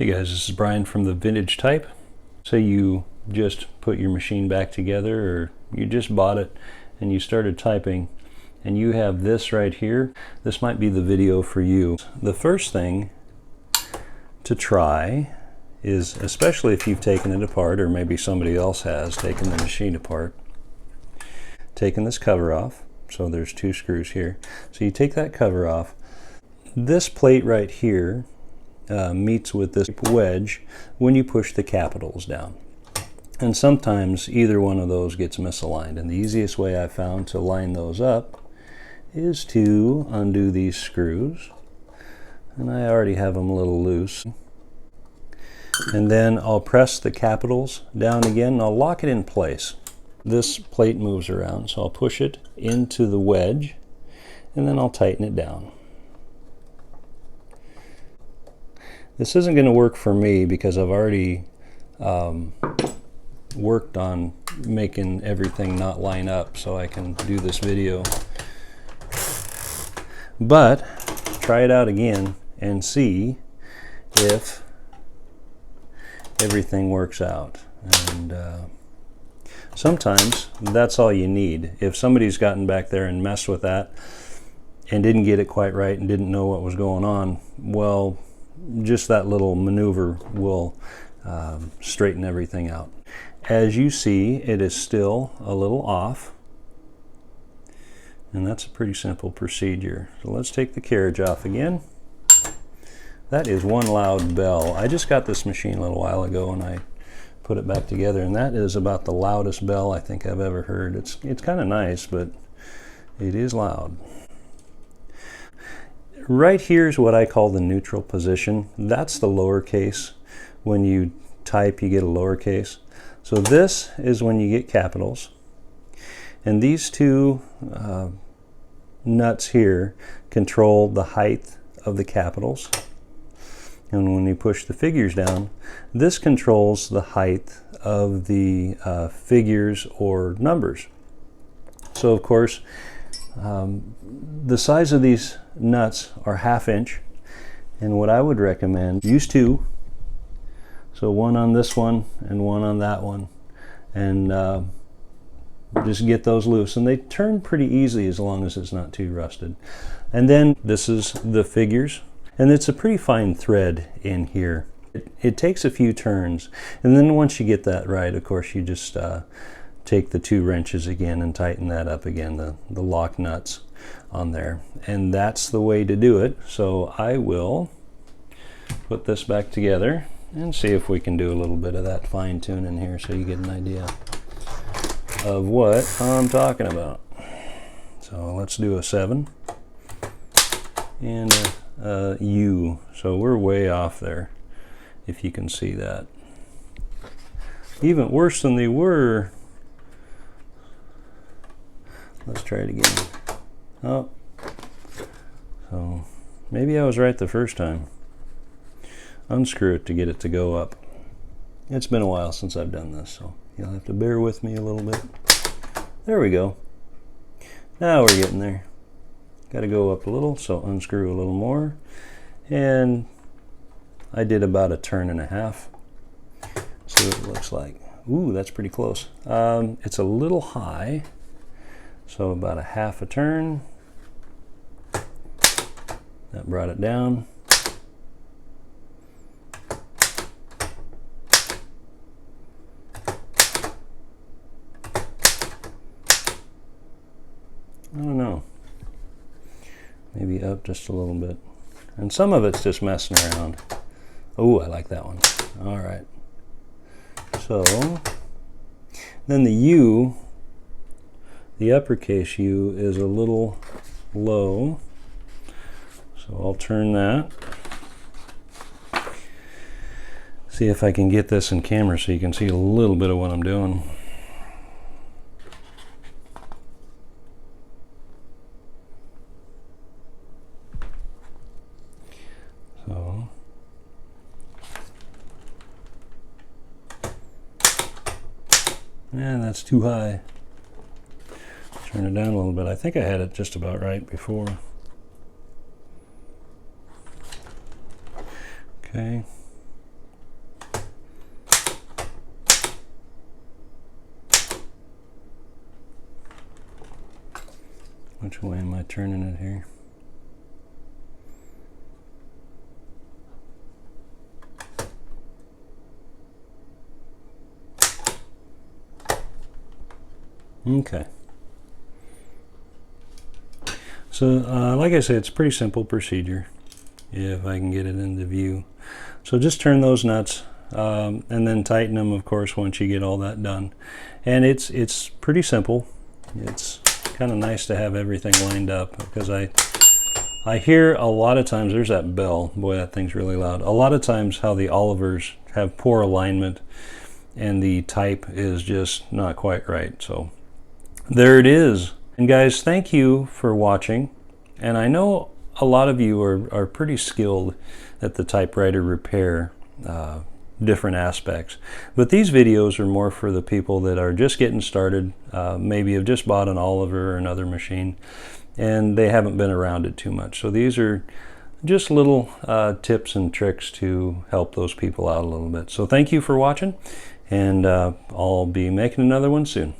Hey guys, this is Brian from the Vintage Type. Say you just put your machine back together, or you just bought it and you started typing, and you have this right here. This might be the video for you. The first thing to try is, especially if you've taken it apart, or maybe somebody else has taken the machine apart, taking this cover off. So there's two screws here. So you take that cover off. This plate right here meets with this wedge when you push the capitals down. And sometimes either one of those gets misaligned. And the easiest way I've found to line those up is to undo these screws. And I already have them a little loose. And then I'll press the capitals down again and I'll lock it in place. This plate moves around, so I'll push it into the wedge and then I'll tighten it down. This isn't going to work for me because I've already worked on making everything not line up so I can do this video. But try it out again and see if everything works out. And sometimes that's all you need. If somebody's gotten back there and messed with that and didn't get it quite right and didn't know what was going on, well, just that little maneuver will straighten everything out. As you see, it is still a little off, and that's a pretty simple procedure. So let's take the carriage off again. That is one loud bell. I just got this machine a little while ago and I put it back together, and that is about the loudest bell I think I've ever heard. It's kind of nice, but it is loud. Right here is what I call the neutral position. That's the lowercase. When you type, you get a lowercase. So this is when you get capitals. And these two nuts here control the height of the capitals. And when you push the figures down, this controls the height of the figures or numbers. So of course, the size of these nuts are 1/2 inch, and what I would recommend, use two, so one on this one and one on that one, and just get those loose, and they turn pretty easily as long as it's not too rusted. And then this is the figures, and it's a pretty fine thread in here. It takes a few turns, and then once you get that right, of course, you just take the 2 wrenches again and tighten that up again, the lock nuts on there. And that's the way to do it. So I will put this back together and see if we can do a little bit of that fine tuning here so you get an idea of what I'm talking about. So let's do a 7 and a U. So we're way off there, if you can see that. Even worse than they were. Let's try it again. Oh, so maybe I was right the first time. Unscrew it to get it to go up. It's been a while since I've done this, so you'll have to bear with me a little bit. There we go. Now we're getting there. Got to go up a little, so unscrew a little more. And I did about 1.5 turns. See what it looks like. Ooh, that's pretty close. It's a little high. So about 1/2 turn. That brought it down. I don't know. Maybe up just a little bit. And some of it's just messing around. Oh, I like that one. All right. So then the U, the uppercase U, is a little low. So I'll turn that. See if I can get this in camera so you can see a little bit of what I'm doing. So and that's too high. Turn it down a little bit. I think I had it just about right before. Okay. Which way am I turning it here? Okay. So, like I said, it's a pretty simple procedure, if I can get it into view. So just turn those nuts, and then tighten them, of course, once you get all that done. And it's pretty simple. It's kind of nice to have everything lined up, because I hear a lot of times, there's that bell, boy, that thing's really loud. A lot of times how the Olivers have poor alignment and the type is just not quite right. So there it is. And guys, thank you for watching. And I know a lot of you are pretty skilled at the typewriter repair, different aspects. But these videos are more for the people that are just getting started, maybe have just bought an Oliver or another machine, and they haven't been around it too much. So these are just little tips and tricks to help those people out a little bit. So thank you for watching, and I'll be making another one soon.